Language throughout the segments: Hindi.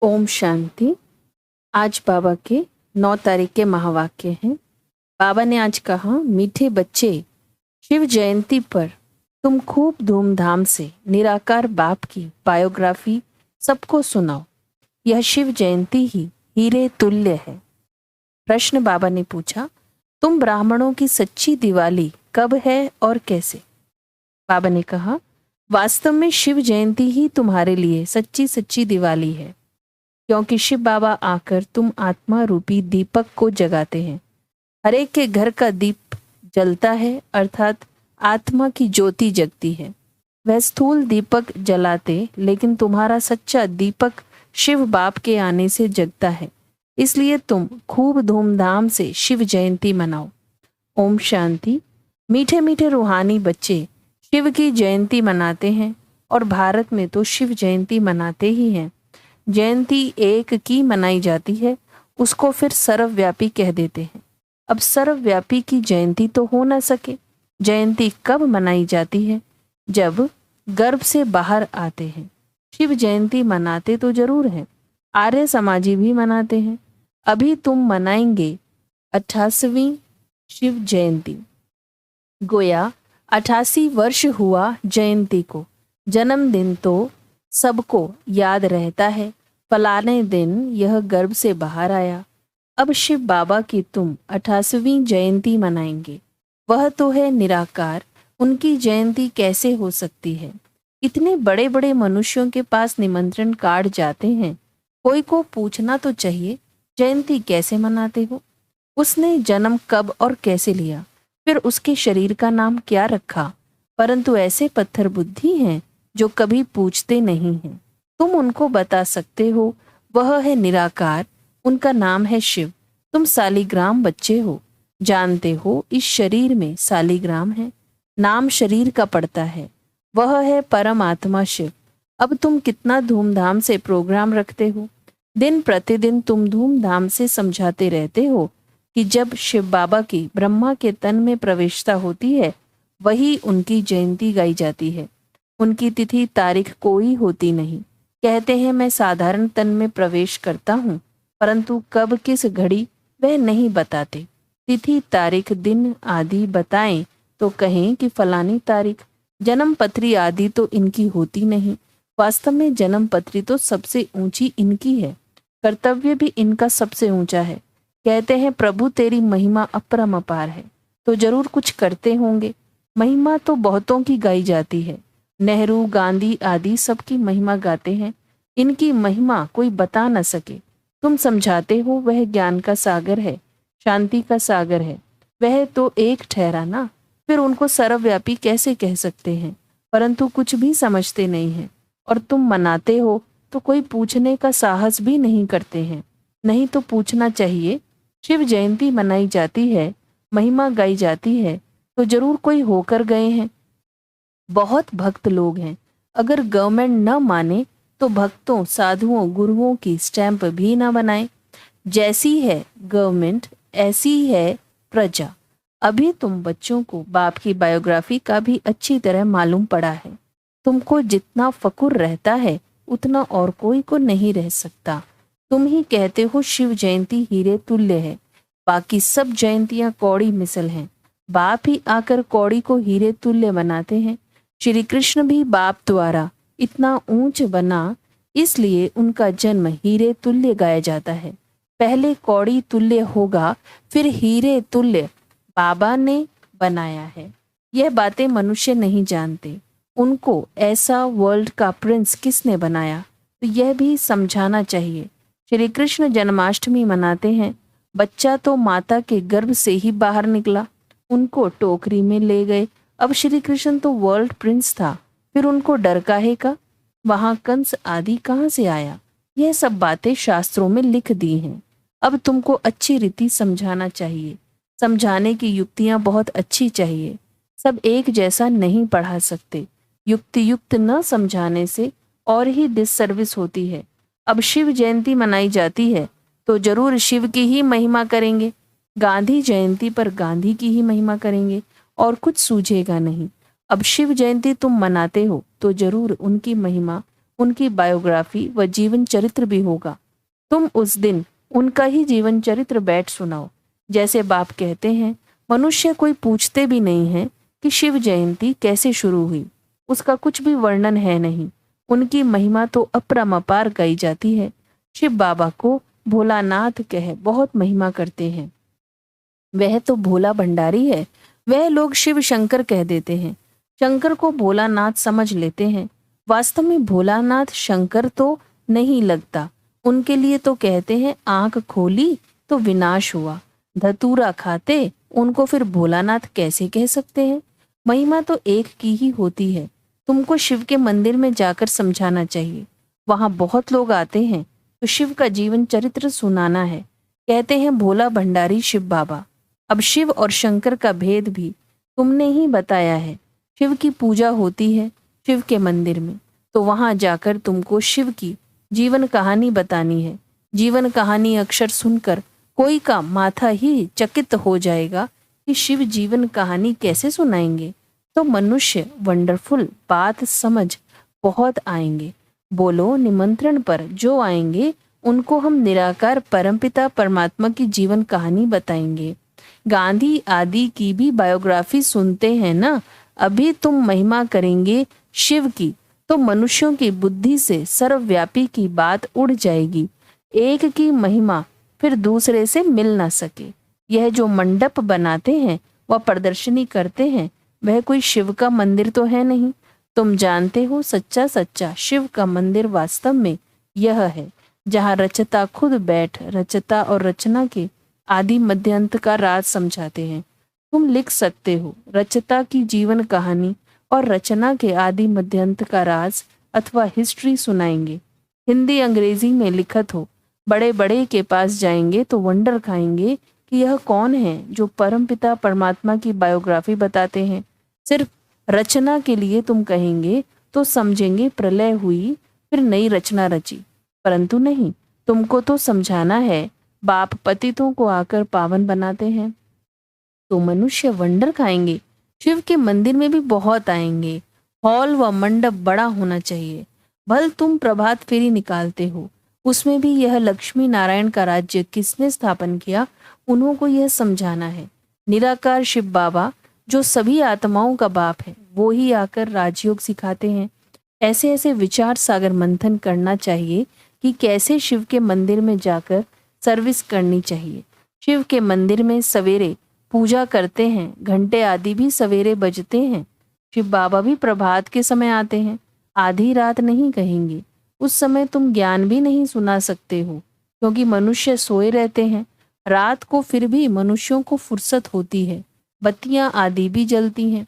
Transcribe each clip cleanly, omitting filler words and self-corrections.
ओम शांति। आज बाबा के 9 तारीख के महावाक्य हैं। बाबा ने आज कहा, मीठे बच्चे, शिव जयंती पर तुम खूब धूमधाम से निराकार बाप की बायोग्राफी सबको सुनाओ। यह शिव जयंती ही हीरे तुल्य है। प्रश्न बाबा ने पूछा, तुम ब्राह्मणों की सच्ची दिवाली कब है और कैसे? बाबा ने कहा, वास्तव में शिव जयंती ही तुम्हारे लिए सच्ची सच्ची दिवाली है, क्योंकि शिव बाबा आकर तुम आत्मा रूपी दीपक को जगाते हैं। हर एक के घर का दीप जलता है, अर्थात आत्मा की ज्योति जगती है। वह स्थूल दीपक जलाते, लेकिन तुम्हारा सच्चा दीपक शिव बाप के आने से जगता है। इसलिए तुम खूब धूमधाम से शिव जयंती मनाओ। ओम शांति। मीठे मीठे रूहानी बच्चे शिव की जयंती मनाते हैं और भारत में तो शिव जयंती मनाते ही हैं। जयंती एक की मनाई जाती है, उसको फिर सर्वव्यापी कह देते हैं। अब सर्वव्यापी की जयंती तो हो न सके। जयंती कब मनाई जाती है? जब गर्भ से बाहर आते हैं। शिव जयंती मनाते तो जरूर हैं, आर्य समाजी भी मनाते हैं। अभी तुम मनाएंगे 88वीं शिव जयंती। गोया 88 वर्ष हुआ जयंती को। जन्मदिन तो सबको याद रहता है, फलाने दिन यह गर्भ से बाहर आया। अब शिव बाबा की तुम 88वीं जयंती मनाएंगे। वह तो है निराकार, उनकी जयंती कैसे हो सकती है? इतने बड़े बड़े मनुष्यों के पास निमंत्रण कार्ड जाते हैं, कोई को पूछना तो चाहिए, जयंती कैसे मनाते हो? उसने जन्म कब और कैसे लिया? फिर उसके शरीर का नाम क्या रखा? परंतु ऐसे पत्थर बुद्धि हैं जो कभी पूछते नहीं हैं। तुम उनको बता सकते हो, वह है निराकार, उनका नाम है शिव। तुम सालिग्राम बच्चे हो, जानते हो इस शरीर में सालिग्राम है, नाम शरीर का पड़ता है, वह है परमात्मा शिव। अब तुम कितना धूमधाम से प्रोग्राम रखते हो। दिन प्रतिदिन तुम धूमधाम से समझाते रहते हो कि जब शिव बाबा की ब्रह्मा के तन में प्रवेशता होती है, वही उनकी जयंती गाई जाती है। उनकी तिथि तारीख कोई होती नहीं। कहते हैं मैं साधारण तन में प्रवेश करता हूँ, परंतु कब किस घड़ी वह नहीं बताते। तिथि तारीख दिन आदि बताएं तो कहें कि फलानी तारीख। जन्म पत्री आदि तो इनकी होती नहीं। वास्तव में जन्म पत्री तो सबसे ऊंची इनकी है, कर्तव्य भी इनका सबसे ऊंचा है। कहते हैं प्रभु तेरी महिमा अपरंपार है, तो जरूर कुछ करते होंगे। महिमा तो बहुतों की गाई जाती है। नेहरू, गांधी आदि सबकी महिमा गाते हैं। इनकी महिमा कोई बता न सके। तुम समझाते हो वह ज्ञान का सागर है, शांति का सागर है। वह तो एक ठहरा ना, फिर उनको सर्वव्यापी कैसे कह सकते हैं? परंतु कुछ भी समझते नहीं हैं। और तुम मनाते हो तो कोई पूछने का साहस भी नहीं करते हैं। नहीं तो पूछना चाहिए। शिव जयंती मनाई जाती है, महिमा गाई जाती है, तो जरूर कोई होकर गए हैं। बहुत भक्त लोग हैं। अगर गवर्नमेंट न माने तो भक्तों, साधुओं, गुरुओं की स्टैंप भी न बनाए। जैसी है गवर्नमेंट ऐसी है प्रजा। अभी तुम बच्चों को बाप की बायोग्राफी का भी अच्छी तरह मालूम पड़ा है। तुमको जितना फकुर रहता है उतना और कोई को नहीं रह सकता। तुम ही कहते हो शिव जयंती हीरे तुल्य है, बाकी सब जयंतियां कौड़ी मिसल हैं। बाप ही आकर कौड़ी को हीरे तुल्य बनाते हैं। श्री कृष्ण भी बाप द्वारा इतना ऊंच बना, इसलिए उनका जन्म हीरे तुल्य गाया जाता है। पहले कौड़ी तुल्य होगा, फिर हीरे तुल्य बाबा ने बनाया है। यह बातें मनुष्य नहीं जानते। उनको ऐसा वर्ल्ड का प्रिंस किसने बनाया, तो यह भी समझाना चाहिए। श्री कृष्ण जन्माष्टमी मनाते हैं। बच्चा तो माता के गर्भ से ही बाहर निकला, उनको टोकरी में ले गए। अब श्री कृष्ण तो वर्ल्ड प्रिंस था, फिर उनको डर काहे का? वहां कंस आदि कहाँ से आया? यह सब बातें शास्त्रों में लिख दी हैं। अब तुमको अच्छी रीति समझाना चाहिए। समझाने की युक्तियां बहुत अच्छी चाहिए। सब एक जैसा नहीं पढ़ा सकते। युक्ति युक्त न समझाने से और ही डिससर्विस होती है। अब शिव जयंती मनाई जाती है तो जरूर शिव की ही महिमा करेंगे। गांधी जयंती पर गांधी की ही महिमा करेंगे और कुछ सूझेगा नहीं। अब शिव जयंती तुम मनाते हो तो जरूर उनकी महिमा उनकी बायोग्राफी व जीवन चरित्र भी होगा। तुम उस दिन उनका ही जीवन चरित्र बैठ सुनाओ। जैसे बाप कहते हैं, मनुष्य कोई पूछते भी नहीं है कि शिव जयंती कैसे शुरू हुई, उसका कुछ भी वर्णन है नहीं। उनकी महिमा तो अपरंपार गाई जाती है। शिव बाबा को भोलानाथ कह बहुत महिमा करते हैं। वह तो भोला भंडारी है। वह लोग शिव शंकर कह देते हैं, शंकर को भोलानाथ समझ लेते हैं। वास्तव में भोलानाथ शंकर तो नहीं लगता। उनके लिए तो कहते हैं आंख खोली तो विनाश हुआ। धतूरा खाते उनको फिर भोलानाथ कैसे कह सकते हैं? महिमा तो एक की ही होती है। तुमको शिव के मंदिर में जाकर समझाना चाहिए। वहां बहुत लोग आते हैं तो शिव का जीवन चरित्र सुनाना है। कहते हैं भोला भंडारी शिव बाबा। अब शिव और शंकर का भेद भी तुमने ही बताया है। शिव की पूजा होती है शिव के मंदिर में, तो वहां जाकर तुमको शिव की जीवन कहानी बतानी है। जीवन कहानी अक्षर सुनकर कोई का माथा ही चकित हो जाएगा कि शिव जीवन कहानी कैसे सुनाएंगे। तो मनुष्य वंडरफुल बात समझ बहुत आएंगे। बोलो, निमंत्रण पर जो आएंगे उनको हम निराकार परमपिता परमात्मा की जीवन कहानी बताएंगे। गांधी आदि की भी बायोग्राफी सुनते हैं ना। अभी तुम महिमा करेंगे शिव की तो मनुष्यों की बुद्धि से सर्वव्यापी की बात उड़ जाएगी। एक की महिमा फिर दूसरे से मिल ना सके। यह जो मंडप बनाते हैं व प्रदर्शनी करते हैं, वह कोई शिव का मंदिर तो है नहीं। तुम जानते हो, सच्चा सच्चा शिव का मंदिर वास्तव में यह है जहाँ रचता खुद बैठ रचता और रचना के आदि मध्य अंत का राज समझाते हैं। तुम लिख सकते हो रचता की जीवन कहानी और रचना के आदि मध्य अंत का राज अथवा हिस्ट्री सुनाएंगे। हिंदी अंग्रेजी में लिखत हो। बड़े बड़े के पास जाएंगे तो वंडर खाएंगे कि यह कौन है जो परमपिता परमात्मा की बायोग्राफी बताते हैं। सिर्फ रचना के लिए तुम कहेंगे तो समझेंगे प्रलय हुई फिर नई रचना रची, परंतु नहीं, तुमको तो समझाना है बाप पतितों को आकर पावन बनाते हैं। तो मनुष्य वंडर खाएंगे। शिव के मंदिर में भी बहुत आएंगे। हॉल व मंडप बड़ा होना चाहिए। भल तुम प्रभात फेरी निकालते हो, उसमें भी यह लक्ष्मी नारायण का राज्य किसने स्थापन किया, उन्हों को यह समझाना है। निराकार शिव बाबा जो सभी आत्माओं का बाप है, वो ही आकर राजयोग सिखाते हैं। ऐसे ऐसे विचार सागर मंथन करना चाहिए कि कैसे शिव के मंदिर में जाकर सर्विस करनी चाहिए। शिव के मंदिर में सवेरे पूजा करते हैं, घंटे आदि भी सवेरे बजते हैं। शिव बाबा भी प्रभात के समय आते हैं। आधी रात नहीं कहेंगे, उस समय तुम ज्ञान भी नहीं सुना सकते हो, क्योंकि मनुष्य सोए रहते हैं। रात को फिर भी मनुष्यों को फुर्सत होती है, बत्तियां आदि भी जलती हैं।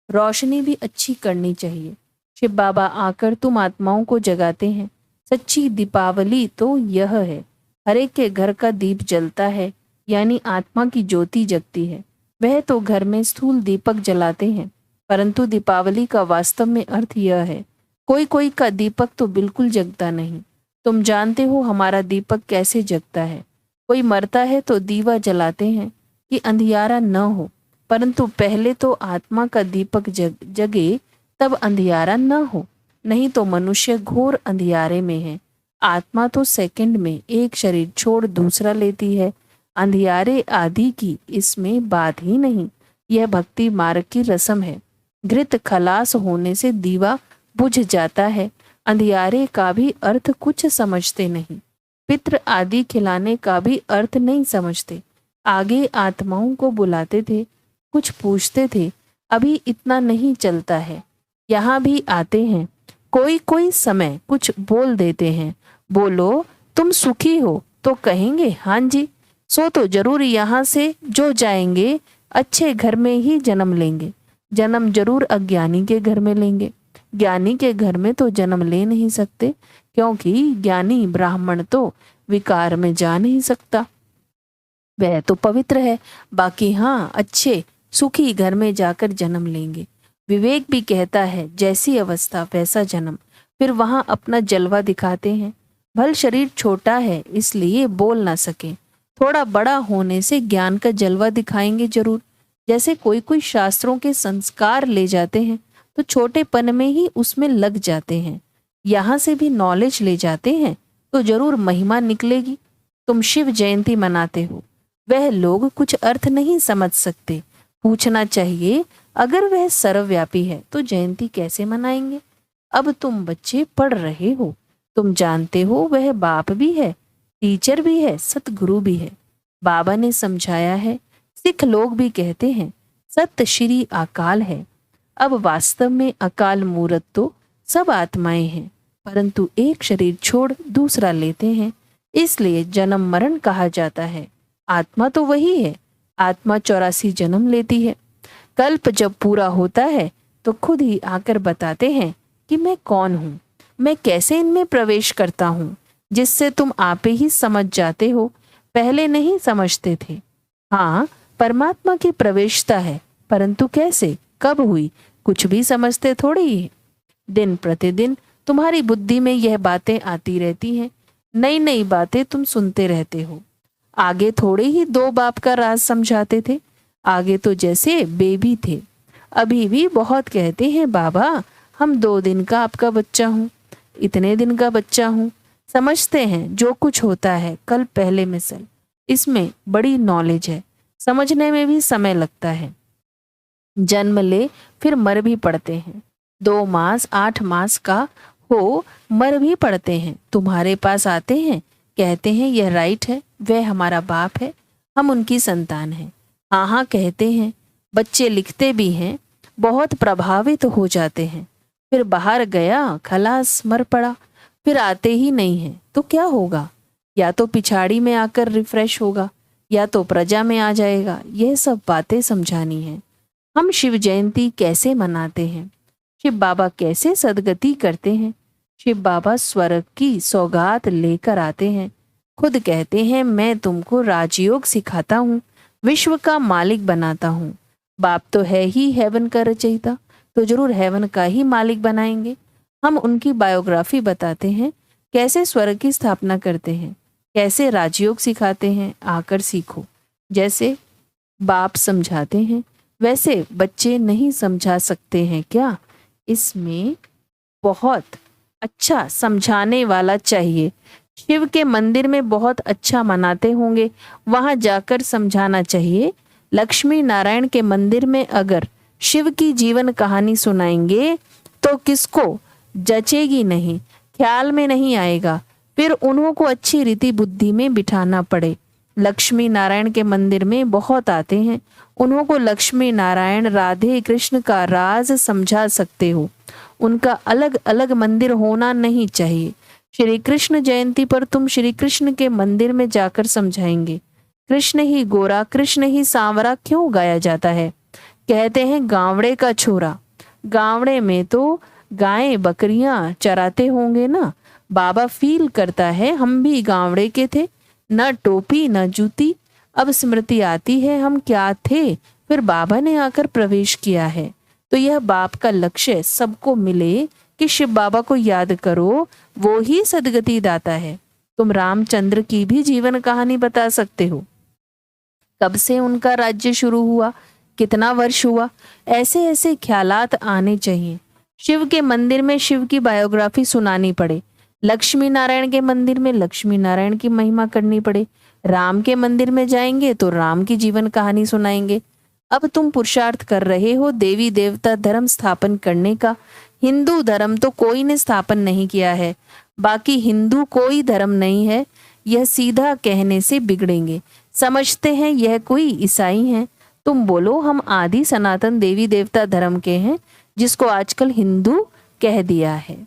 रोशनी भी अच्छी करनी चाहिए। शिव बाबा आकर तुम आत्माओं को जगाते हैं। सच्ची दीपावली तो यह है, हर एक के घर का दीप जलता है, यानी आत्मा की ज्योति जगती है। वह तो घर में स्थूल दीपक जलाते हैं, परंतु दीपावली का वास्तव में अर्थ यह है, कोई कोई का दीपक तो बिल्कुल जगता नहीं। तुम जानते हो हमारा दीपक कैसे जगता है। कोई मरता है तो दीवा जलाते हैं कि अंधियारा न हो, परंतु पहले तो आत्मा का दीपक जगे तब अंधियारा न हो, नहीं तो मनुष्य घोर अंधियारे में है। आत्मा तो सेकंड में एक शरीर छोड़ दूसरा लेती है। अंधियारे आदि की इसमें बात ही नहीं। यह भक्ति मार्ग की रस्म है। घृत खलास होने से दीवा बुझ जाता है। अंधियारे का भी अर्थ कुछ समझते नहीं। पितृ आदि खिलाने का भी अर्थ नहीं समझते। आगे आत्माओं को बुलाते थे, कुछ पूछते थे, अभी इतना नहीं चलता है। यहाँ भी आते हैं, कोई कोई समय कुछ बोल देते हैं। बोलो तुम सुखी हो तो कहेंगे हाँ जी, सो तो जरूर यहाँ से जो जाएंगे अच्छे घर में ही जन्म लेंगे। जन्म जरूर अज्ञानी के घर में लेंगे। ज्ञानी के घर में तो जन्म ले नहीं सकते, क्योंकि ज्ञानी ब्राह्मण तो विकार में जा नहीं सकता, वह तो पवित्र है। बाकी हाँ, अच्छे सुखी घर में जाकर जन्म लेंगे। विवेक भी कहता है जैसी अवस्था वैसा जन्म। फिर वहां अपना जलवा दिखाते हैं। भल शरीर छोटा है इसलिए बोल ना सके, थोड़ा बड़ा होने से ज्ञान का जलवा दिखाएंगे जरूर। जैसे कोई कोई शास्त्रों के संस्कार ले जाते हैं तो छोटेपन में ही उसमें लग जाते हैं। यहाँ से भी नॉलेज ले जाते हैं तो जरूर महिमा निकलेगी। तुम शिव जयंती मनाते हो, वह लोग कुछ अर्थ नहीं समझ सकते। पूछना चाहिए, अगर वह सर्वव्यापी है तो जयंती कैसे मनाएंगे? अब तुम बच्चे पढ़ रहे हो, तुम जानते हो वह बाप भी है, टीचर भी है, सतगुरु भी है। बाबा ने समझाया है, सिख लोग भी कहते हैं सत श्री अकाल है। अब वास्तव में अकाल मूरत तो सब आत्माएं हैं, परंतु एक शरीर छोड़ दूसरा लेते हैं, इसलिए जन्म मरण कहा जाता है। आत्मा तो वही है, आत्मा 84 जन्म लेती है। कल्प जब पूरा होता है तो खुद ही आकर बताते हैं कि मैं कौन हूँ, मैं कैसे इनमें प्रवेश करता हूँ, जिससे तुम आपे ही समझ जाते हो, पहले नहीं समझते थे। हाँ, परमात्मा की प्रवेशता है, परंतु कैसे, कब हुई, कुछ भी समझते थोड़ी ही। दिन प्रतिदिन तुम्हारी बुद्धि में यह बातें आती रहती हैं, नई नई बातें तुम सुनते रहते हो। आगे थोड़े ही 2 बाप का राज समझाते थे, आगे तो जैसे बेबी थे। अभी भी बहुत कहते हैं, बाबा हम 2 दिन का आपका बच्चा हूँ, इतने दिन का बच्चा हूँ। समझते हैं जो कुछ होता है कल पहले मिसल, इसमें बड़ी नॉलेज है, समझने में भी समय लगता है। जन्म ले फिर मर भी पड़ते हैं, 2 मास 8 मास का हो मर भी पड़ते हैं। तुम्हारे पास आते हैं, कहते हैं यह राइट है, वह हमारा बाप है, हम उनकी संतान हैं। हाँ हाँ कहते हैं, बच्चे लिखते भी हैं, बहुत प्रभावित हो जाते हैं। फिर बाहर गया, खलास मर पड़ा, फिर आते ही नहीं है तो क्या होगा? या तो पिछाड़ी में आकर रिफ्रेश होगा, या तो प्रजा में आ जाएगा। यह सब बातें समझानी है। हम शिव जयंती कैसे मनाते हैं, शिव बाबा कैसे सदगति करते हैं। शिव बाबा स्वर्ग की सौगात लेकर आते हैं, खुद कहते हैं मैं तुमको राजयोग सिखाता हूँ, विश्व का मालिक बनाता हूँ। बाप तो है ही हेवन का रचयिता, तो जरूर हेवन का ही मालिक बनाएंगे। हम उनकी बायोग्राफी बताते हैं, कैसे स्वर्ग की स्थापना करते हैं, कैसे राजयोग सिखाते हैं, आकर सीखो। जैसे बाप समझाते हैं वैसे बच्चे नहीं समझा सकते हैं क्या? इसमें बहुत अच्छा समझाने वाला चाहिए। शिव के मंदिर में बहुत अच्छा मनाते होंगे, वहां जाकर समझाना चाहिए। लक्ष्मी नारायण के मंदिर में अगर शिव की जीवन कहानी सुनाएंगे तो किसको जचेगी नहीं, ख्याल में नहीं आएगा, फिर उन्हों को अच्छी रीति बुद्धि में बिठाना पड़े। लक्ष्मी नारायण के मंदिर में बहुत आते हैं, उन्हों को लक्ष्मी नारायण राधे कृष्ण का राज समझा सकते हो। उनका अलग अलग मंदिर होना नहीं चाहिए। श्री कृष्ण जयंती पर तुम श्री कृष्ण के मंदिर में जाकर समझाएंगे। कृष्ण ही गोरा, कृष्ण ही सांवरा क्यों गाया जाता है? कहते हैं गावड़े का छोरा, गावड़े में तो गायें बकरियां चराते होंगे ना। बाबा फील करता है हम भी गावड़े के थे, न टोपी न जूती। अब स्मृति आती है हम क्या थे, फिर बाबा ने आकर प्रवेश किया है। तो यह बाप का लक्ष्य सबको मिले कि शिव बाबा को याद करो, वो ही सदगति दाता है। तुम रामचंद्र की भी जीवन कहानी बता सकते हो, कब से उनका राज्य शुरू हुआ, कितना वर्ष हुआ। ऐसे ऐसे ख्यालात आने चाहिए। शिव के मंदिर में शिव की बायोग्राफी सुनानी पड़े, लक्ष्मी नारायण के मंदिर में लक्ष्मी नारायण की महिमा करनी पड़े, राम के मंदिर में जाएंगे तो राम की जीवन कहानी सुनाएंगे। अब तुम पुरुषार्थ कर रहे हो देवी देवता धर्म स्थापन करने का। हिंदू धर्म तो कोई ने स्थापन नहीं किया है, बाकी हिंदू कोई धर्म नहीं है, यह सीधा कहने से बिगड़ेंगे। समझते हैं यह कोई ईसाई हैं। तुम बोलो हम आदि सनातन देवी देवता धर्म के हैं, जिसको आजकल हिंदू कह दिया है।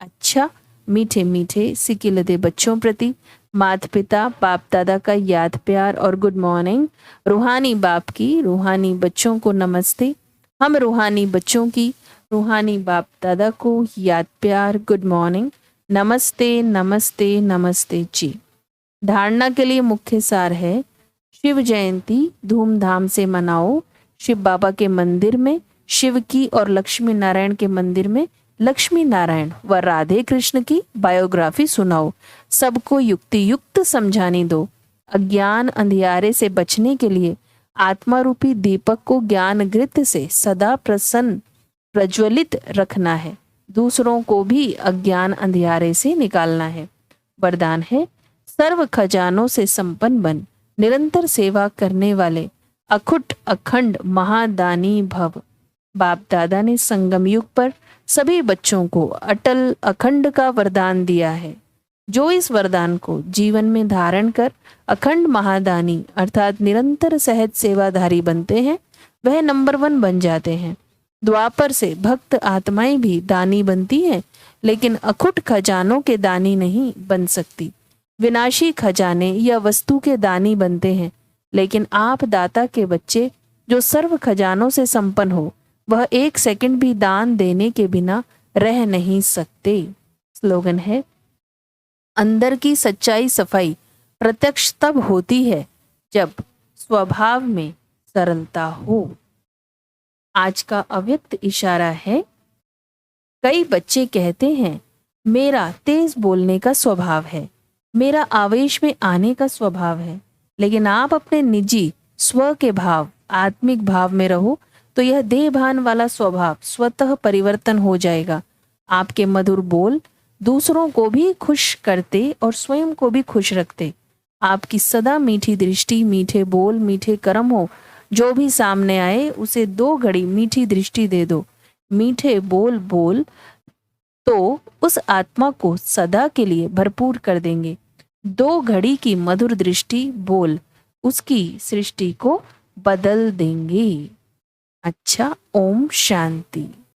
अच्छा, मीठे मीठे सिकिलदे बच्चों प्रति माता पिता बाप दादा का याद प्यार और गुड मॉर्निंग। रूहानी बाप की रूहानी बच्चों को नमस्ते। हम रूहानी बच्चों की रूहानी बाप दादा को याद प्यार गुड मॉर्निंग, नमस्ते नमस्ते नमस्ते जी। धारणा के लिए मुख्य सार है, शिव जयंती धूमधाम से मनाओ। शिव बाबा के मंदिर में शिव की और लक्ष्मी नारायण के मंदिर में लक्ष्मी नारायण व राधे कृष्ण की बायोग्राफी सुनाओ। सबको युक्ति युक्त समझाने दो। अज्ञान अंधियारे से बचने के लिए आत्मा रूपी दीपक को ज्ञान घृत से सदा प्रज्वलित रखना है। दूसरों को भी अज्ञान अंधियारे से निकालना है। वरदान है, सर्व खजानों से संपन्न बन, निरंतर सेवा करने वाले अखुट अखंड महादानी भव। बाप दादा ने संगम युग पर सभी बच्चों को अटल अखंड का वरदान दिया है। जो इस वरदान को जीवन में धारण कर अखंड महादानी अर्थात निरंतर सहज सेवाधारी बनते हैं, वह नंबर 1 बन जाते हैं। द्वापर से भक्त आत्माएं भी दानी बनती हैं, लेकिन अखुट खजानों के दानी नहीं बन सकती। विनाशी खजाने या वस्तु के दानी बनते हैं, लेकिन आप दाता के बच्चे जो सर्व खजानों से संपन्न हो, वह 1 सेकंड भी दान देने के बिना रह नहीं सकते। स्लोगन है, अंदर की सच्चाई सफाई प्रत्यक्ष तब होती है जब स्वभाव में सरलता हो। आज का अव्यक्त इशारा है, कई बच्चे कहते हैं मेरा तेज बोलने का स्वभाव है, मेरा आवेश में आने का स्वभाव है, लेकिन आप अपने निजी स्व के भाव आत्मिक भाव में रहो तो यह देहभान वाला स्वभाव स्वतः परिवर्तन हो जाएगा। आपके मधुर बोल दूसरों को भी खुश करते और स्वयं को भी खुश रखते। आपकी सदा मीठी दृष्टि, मीठे बोल, मीठे कर्म हो। जो भी सामने आए उसे 2 घड़ी मीठी दृष्टि दे दो, मीठे बोल बोल, तो उस आत्मा को सदा के लिए भरपूर कर देंगे। 2 घड़ी की मधुर दृष्टि बोल उसकी सृष्टि को बदल देंगे। अच्छा, ओम शांति।